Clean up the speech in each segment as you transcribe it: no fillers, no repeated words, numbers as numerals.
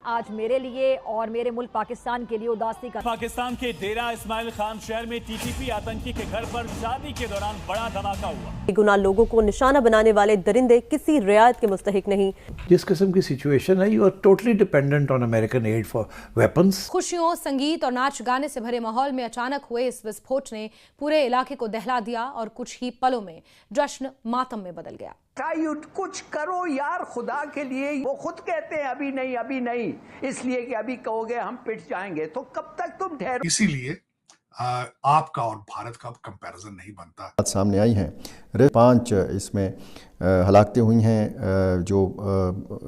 आज मेरे लिए और मेरे मुल्क पाकिस्तान के लिए उदासी का। पाकिस्तान के डेरा इस्माइल खान शहर में टीटीपी आतंकी के घर पर शादी के दौरान बड़ा धमाका हुआ। बेगुनाह लोगों को निशाना बनाने वाले दरिंदे किसी रियायत के मुस्तहिक नहीं। जिस किस्म की सिचुएशन है, you are totally dependent on American aid for weapons. खुशियों, संगीत और नाच गाने से भरे माहौल में अचानक हुए इस विस्फोट ने पूरे इलाके को दहला दिया और कुछ ही पलों में जश्न मातम में बदल गया। कुछ करो यार खुदा के लिए। वो खुद कहते हैं अभी नहीं अभी नहीं, इसलिए कि अभी कहोगे हम पिट जाएंगे, तो कब तक तुम ठहरो। इसीलिए आपका और भारत का कंपैरिजन नहीं बनता। बात सामने आई है, 5 इसमें हलाकतें हुई हैं जो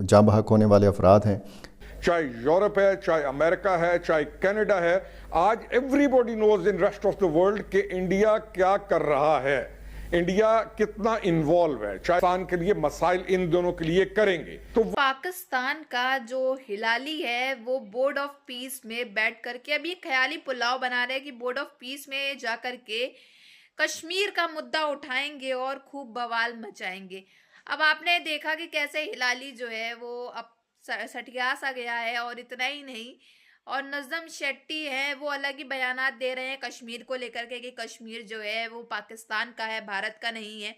जाँ बहक होने वाले अफराद हैं। चाहे यूरोप है, चाहे अमेरिका है, चाहे कनाडा है, आज everybody knows in rest of the world कि इंडिया क्या कर रहा है, इंडिया कितना इन्वॉल्व है, चाहे पाकिस्तान के लिए मसाइल इन दोनों के लिए करेंगे। तो पाकिस्तान का जो हिलाली है वो बोर्ड ऑफ पीस में बैठ करके अब ये ख्याली पुलाव बना रहे हैं कि बोर्ड ऑफ पीस में जा करके कश्मीर का मुद्दा उठाएंगे और खूब बवाल मचाएंगे। अब आपने देखा कि कैसे हिलाली जो है वो अब सटिया सा गया है, और इतना ही नहीं, और नज़म शेट्टी हैं वो अलग ही बयानात दे रहे हैं कश्मीर को लेकर के कि कश्मीर जो है वो पाकिस्तान का है, भारत का नहीं है।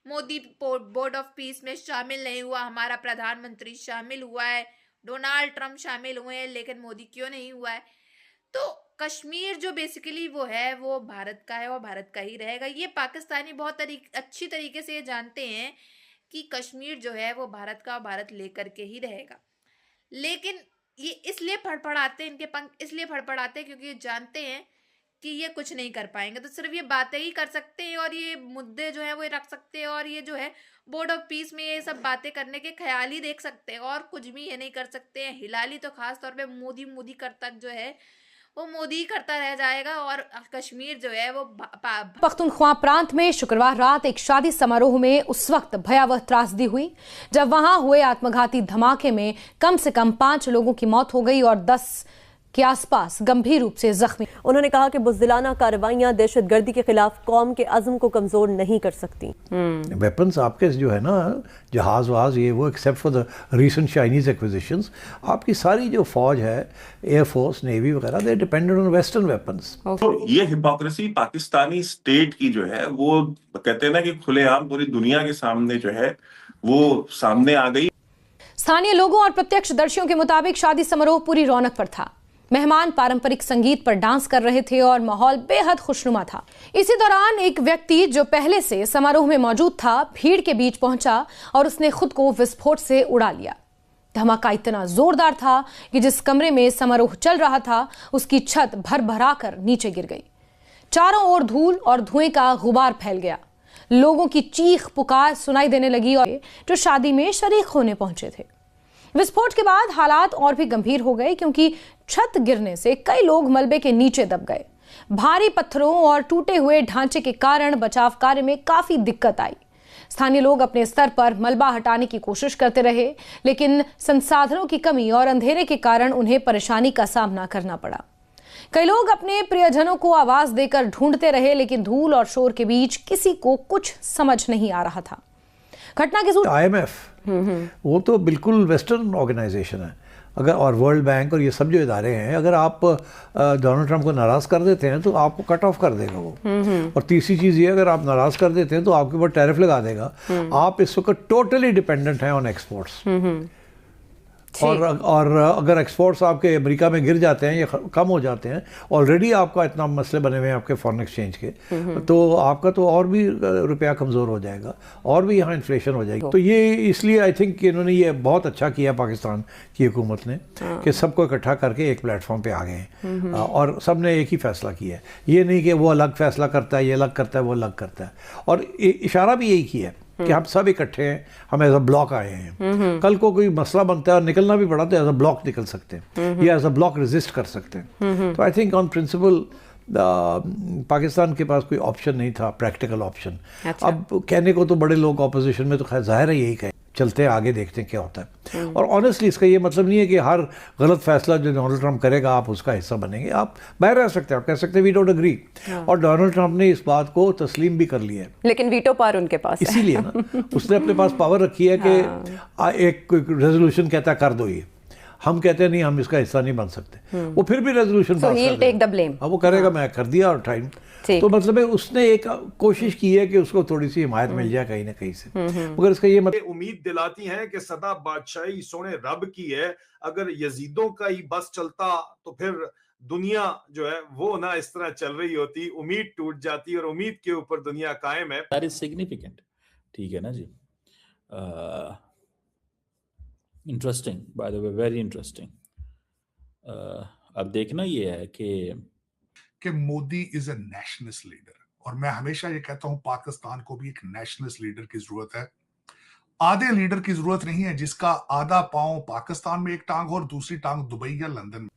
मोदी बोर्ड ऑफ पीस में शामिल नहीं हुआ, हमारा प्रधानमंत्री शामिल हुआ है, डोनाल्ड ट्रंप शामिल हुए हैं, लेकिन मोदी क्यों नहीं हुआ है। तो कश्मीर जो बेसिकली वो है वो भारत का है और भारत का ही रहेगा। ये पाकिस्तानी बहुत अच्छी तरीके से ये जानते हैं कि कश्मीर जो है वो भारत का और भारत लेकर के ही रहेगा, लेकिन ये इसलिए फड़फड़ाते हैं, इनके पंख इसलिए फड़फड़ाते हैं क्योंकि ये जानते हैं कि ये कुछ नहीं कर पाएंगे। तो सिर्फ ये बातें ही कर सकते हैं और ये मुद्दे जो है वो रख सकते हैं, और ये जो है बोर्ड ऑफ पीस में ये सब बातें करने के ख्याल ही देख सकते हैं, और कुछ भी ये नहीं कर सकते हैं। हिलाली तो खास तौर पे मोदी करता जो है वो मोदी करता रह जाएगा, और कश्मीर जो है वो पख्तूनख्वा प्रांत में शुक्रवार रात एक शादी समारोह में उस वक्त भयावह त्रासदी हुई जब वहां हुए आत्मघाती धमाके में कम से कम 5 लोगों की मौत हो गई और 10 के आसपास गंभीर रूप से जख्मी। उन्होंने कहा कि बुज़दिलाना कार्रवाइयां दहशतगर्दी के खिलाफ कौम के अज़्म को कमजोर नहीं कर सकती। वेपन्स आपके जो है ना, जहाज वहाज ये वो, except for the recent Chinese acquisitions, आपकी सारी जो फौज है, एयरफोर्स, नेवी वगैरह, दे डिपेंडेड ऑन वेस्टर्न वेपन्स। तो ये हिपोक्रेसी पाकिस्तानी स्टेट की जो है वो कहते हैं ना कि खुलेआम पूरी दुनिया के सामने जो है वो सामने आ गई। स्थानीय लोगों और प्रत्यक्षदर्शियों के मुताबिक शादी समारोह पूरी रौनक पर था। मेहमान पारंपरिक संगीत पर डांस कर रहे थे और माहौल बेहद खुशनुमा था। इसी दौरान एक व्यक्ति जो पहले से समारोह में मौजूद था भीड़ के बीच पहुंचा और उसने खुद को विस्फोट से उड़ा लिया। धमाका इतना जोरदार था कि जिस कमरे में समारोह चल रहा था उसकी छत भर कर नीचे गिर गई। चारों ओर धूल और धुएं का गुबार फैल गया। लोगों की चीख पुकार सुनाई देने लगी और जो शादी में शरीक होने पहुंचे थे। विस्फोट के बाद हालात और भी गंभीर हो गए क्योंकि छत गिरने से कई लोग मलबे के नीचे दब गए। भारी पत्थरों और टूटे हुए ढांचे के कारण बचाव कार्य में काफी दिक्कत आई। स्थानीय लोग अपने स्तर पर मलबा हटाने की कोशिश करते रहे, लेकिन संसाधनों की कमी और अंधेरे के कारण उन्हें परेशानी का सामना करना पड़ा। कई लोग अपने प्रियजनों को आवाज देकर ढूंढते रहे, लेकिन धूल और शोर के बीच किसी को कुछ समझ नहीं आ रहा था। घटना के IMF वो तो बिल्कुल वेस्टर्न ऑर्गेनाइजेशन है, अगर और वर्ल्ड बैंक और ये सब जो इदारे हैं, अगर आप डोनाल्ड ट्रंप को नाराज कर देते हैं तो आपको कट ऑफ कर देगा वो। और तीसरी चीज़ ये, अगर आप नाराज कर देते हैं तो आपके ऊपर टैरिफ लगा देगा। आप इस वक्त टोटली डिपेंडेंट हैं ऑन एक्सपोर्ट्स। और अगर एक्सपोर्ट्स आपके अमेरिका में गिर जाते हैं या कम हो जाते हैं, ऑलरेडी आपका इतना मसले बने हुए हैं आपके फॉरेन एक्सचेंज के, तो आपका तो और भी रुपया कमज़ोर हो जाएगा और भी यहाँ इन्फ्लेशन हो जाएगी। तो ये इसलिए आई थिंक इन्होंने ये बहुत अच्छा किया पाकिस्तान की हुकूमत ने कि सबको इकट्ठा करके एक प्लेटफॉर्म पे आ गए हैं और सब ने एक ही फैसला किया है। ये नहीं कि वो अलग फैसला करता है, ये अलग करता है, वो अलग करता है। और इशारा भी यही किया है कि हम सब इकट्ठे हैं, हम एज अ ब्लॉक आए हैं। कल को कोई मसला बनता है और निकलना भी पड़ा तो एज अ ब्लॉक निकल सकते हैं या एज अ ब्लॉक रेजिस्ट कर सकते हैं। तो I think on principle Pakistan के पास कोई ऑप्शन नहीं था, प्रैक्टिकल ऑप्शन। अच्छा। अब कहने को तो बड़े लोग ऑपोजिशन में तो खैर जाहिर है यही कहें, चलते हैं आगे देखते हैं क्या होता है। और ऑनेस्टली इसका ये मतलब नहीं है कि हर गलत फैसला जो डोनाल्ड ट्रंप करेगा आप उसका हिस्सा बनेंगे। आप बाहर रह सकते हैं, आप कह सकते हैं वी डोंट एग्री। और डोनाल्ड ट्रंप ने इस बात को तस्लीम भी कर लिया है, लेकिन वीटो पावर उनके पास है। इसीलिए ना उसने अपने पास पावर रखी है कि एक रेजोल्यूशन कहता है कर दो ये। हम कहते हैं नहीं हम इसका हिस्सा नहीं बन सकते, वो फिर भी resolution So he'll take the blame. अब वो करेगा मैं कर दिया और टाइम, तो मतलब है उसने एक कोशिश की है कि उसको थोड़ी सी हिमायत मिल जाए कहीं ना कहीं से, मगर इसका ये मतलब उम्मीद दिलाती हैं कि सदा बादशाही सोने रब की है, अगर यजीदों का ही बस चलता तो फिर दुनिया जो है वो ना इस तरह चल रही होती, उम्मीद टूट जाती और उम्मीद के ऊपर दुनिया कायम है। दैट इज सिग्निफिकेंट, ठीक है ना जी। Interesting, by the way very interesting. अब देखना ये है कि Modi is a nationalist leader, और मैं हमेशा ये कहता हूं पाकिस्तान को भी एक नेशनलिस्ट लीडर की जरूरत है। आधे लीडर की जरूरत नहीं है जिसका आधा पांव पाकिस्तान में एक टांग हो और दूसरी टांग दुबई या लंदन में।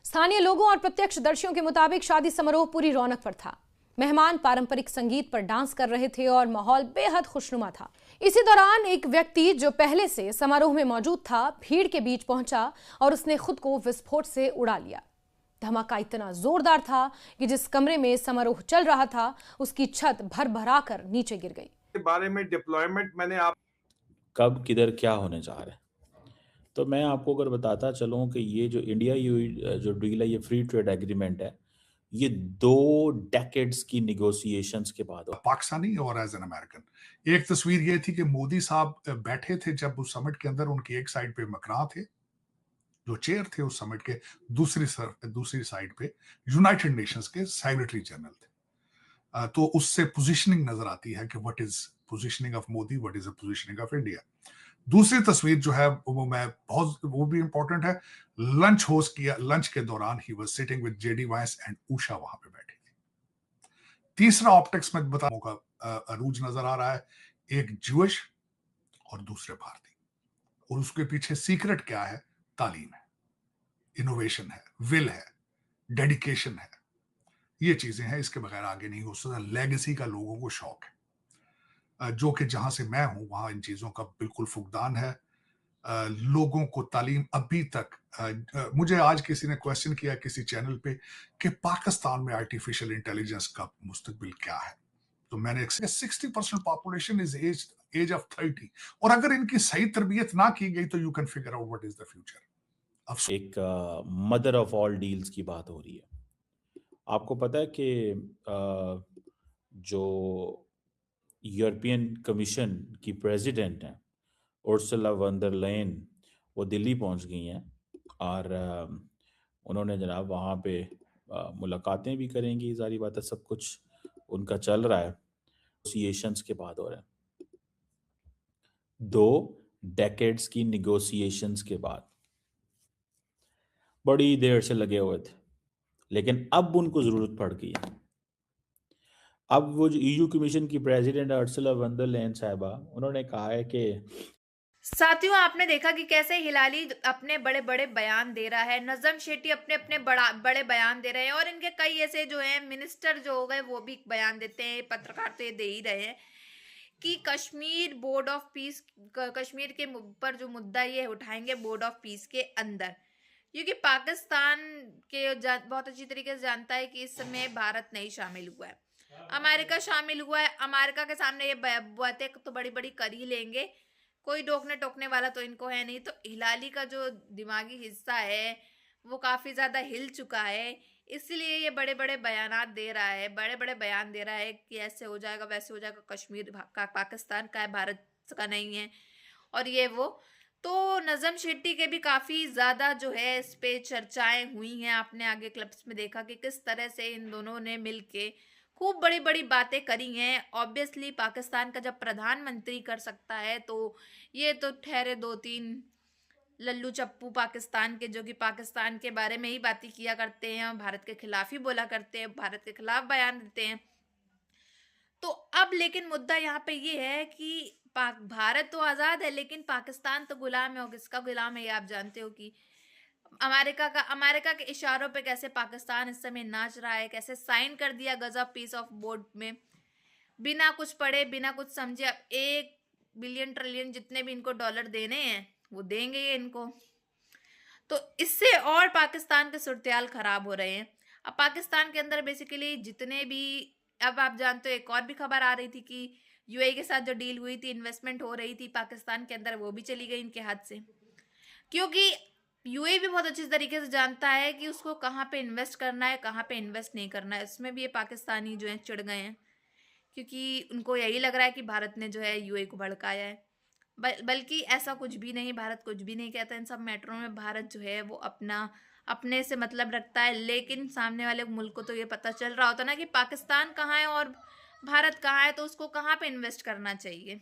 स्थानीय लोगों और प्रत्यक्षदर्शियों के मुताबिक शादी समारोह पूरी रौनक पर था। मेहमान पारंपरिक संगीत पर डांस कर रहे थे और माहौल बेहद खुशनुमा था। इसी दौरान एक व्यक्ति जो पहले से समारोह में मौजूद था, भीड़ के बीच पहुंचा और उसने खुद को विस्फोट से उड़ा लिया। धमाका इतना जोरदार था कि जिस कमरे में समारोह चल रहा था उसकी छत भर-भरा कर नीचे गिर गई। के बारे में डिप्लॉयमेंट मैंने आप कब किधर क्या होने जा रहा है, तो मैं आपको अगर बताता चलूं कि ये जो इंडिया यूएई जो डील है, ये फ्री ट्रेड एग्रीमेंट है, ये 2 डेकेड्स की निगोशिएशंस के बाद पाकिस्तानी और एज एन अमेरिकन। एक तस्वीर ये थी कि मोदी साहब बैठे थे जब उस समिट के अंदर, उनकी एक साइड पे मकरां थे जो चेयर थे उस समिट के, दूसरी साइड पे यूनाइटेड नेशंस के सेक्रेटरी जनरल थे। तो उससे पोजीशनिंग नजर आती है कि what is positioning of Modi, what is the positioning of India. दूसरी तस्वीर जो है वो भी इंपॉर्टेंट है। लंच होस्ट किया, लंच के दौरान he was sitting with JD वांस एंड उषा वहां पे बैठी थी। तीसरा ऑप्टिक्स में बताऊं का अरूज नजर आ रहा है, एक ज्यूइश और दूसरे भारतीय, और उसके पीछे सीक्रेट क्या है? तालीम है, इनोवेशन है, विल है, डेडिकेशन है, ये चीजें हैं, इसके बगैर आगे नहीं हो सकता। लेगेसी का लोगों को शौक है, जो कि जहां से मैं हूं वहां इन चीजों का बिल्कुल फुकदान है। लोगों को तालीम अभी तक मुझे आज किसी ने क्वेश्चन किया किसी चैनल पे कि पाकिस्तान में आर्टिफिशियल इंटेलिजेंस का मुस्तकबिल क्या है, तो मैंने 60% पॉपुलेशन इज एज ऑफ 30, और अगर इनकी सही तरबियत ना की गई तो you can figure out what is the future. एक मदर ऑफ ऑल डील्स की बात हो रही है। आपको पता है कि जो यूरोपियन कमीशन की प्रेसिडेंट हैं उर्सुला वॉन डर लेयन, वो दिल्ली पहुंच गई हैं और उन्होंने जनाब वहाँ पे मुलाकातें भी करेंगी, जारी बात है सब कुछ उनका चल रहा है। नेगोशिएशंस के बाद हो रहा है, 2 डेकेड्स की निगोशिएशंस के बाद, बड़ी देर से लगे हुए थे, लेकिन अब उनको जरूरत पड़ गई है। अब वो जो ईयू कमीशन की president Ursula von der Leyen साहिबा, उन्होंने कहा है कि साथियों, आपने देखा कि कैसे हिलाली अपने बड़े बड़े बयान दे रहा है, नजम शेट्टी अपने अपने बड़े बयान दे रहे हैं, और इनके कई ऐसे जो हैं मिनिस्टर जो हो गए वो भी बयान देते हैं, पत्रकार तो ये दे ही रहे हैं कि Kashmir board of peace, Kashmir के ऊपर जो मुद्दा ये उठाएंगे बोर्ड ऑफ पीस के अंदर, क्योंकि पाकिस्तान के बहुत अच्छी तरीके से जानता है कि इस समय भारत नहीं शामिल हुआ है, अमेरिका शामिल हुआ है। अमेरिका के सामने ये बातें तो बड़ी बड़ी कर ही लेंगे, कोई रोकने टोकने वाला तो इनको है नहीं। तो हिलाली का जो दिमागी हिस्सा है वो काफ़ी ज़्यादा हिल चुका है, इसलिए ये बड़े बड़े बयानात दे रहा है, बड़े बड़े बयान दे रहा है कि ऐसे हो जाएगा वैसे हो जाएगा, कश्मीर का पाकिस्तान का है, भारत का नहीं है, और ये वो। तो नजम शेट्टी के भी काफ़ी ज़्यादा जो है इस पे चर्चाएं हुई हैं। आपने आगे क्लिप्स में देखा कि किस तरह से इन दोनों ने मिलके खूब बड़ी बड़ी बातें करी हैं। ऑब्वियसली पाकिस्तान का जब प्रधानमंत्री कर सकता है तो ये तो ठहरे 2-3 लल्लू चप्पू पाकिस्तान के, जो कि पाकिस्तान के बारे में ही बातें किया करते हैं, भारत के खिलाफ ही बोला करते हैं, भारत के खिलाफ बयान देते हैं। तो अब लेकिन मुद्दा यहाँ पे ये है कि भारत तो आज़ाद है लेकिन पाकिस्तान तो गुलाम है, और किसका गुलाम है ये आप जानते हो कि अमेरिका के इशारों पे कैसे पाकिस्तान इस समय नाच रहा है, कैसे साइन कर दिया गजब पीस ऑफ बोर्ड में, बिना कुछ पढ़े बिना कुछ समझे। अब 1 बिलियन ट्रिलियन जितने भी इनको डॉलर देने हैं वो देंगे ये इनको, तो इससे और पाकिस्तान के सूरतेहाल खराब हो रहे हैं। अब पाकिस्तान के अंदर बेसिकली जितने भी, अब आप जानते हो एक और भी खबर आ रही थी कि यूएई के साथ जो डील हुई थी, इन्वेस्टमेंट हो रही थी पाकिस्तान के अंदर, वो भी चली गई इनके हाथ से, क्योंकि यूएई भी बहुत अच्छी तरीके से जानता है कि उसको कहाँ पे इन्वेस्ट करना है, कहाँ पे इन्वेस्ट नहीं करना है। इसमें भी ये पाकिस्तानी जो है चिढ़ गए हैं, क्योंकि उनको यही लग रहा है कि भारत ने जो है यूएई को भड़काया है। बल्कि ऐसा कुछ भी नहीं, भारत कुछ भी नहीं कहता इन सब मैटरों में। भारत जो है वो अपने से मतलब रखता है, लेकिन सामने वाले मुल्क को तो ये पता चल रहा होता ना कि पाकिस्तान कहाँ है और भारत कहाँ है, तो उसको कहाँ पे इन्वेस्ट करना चाहिए।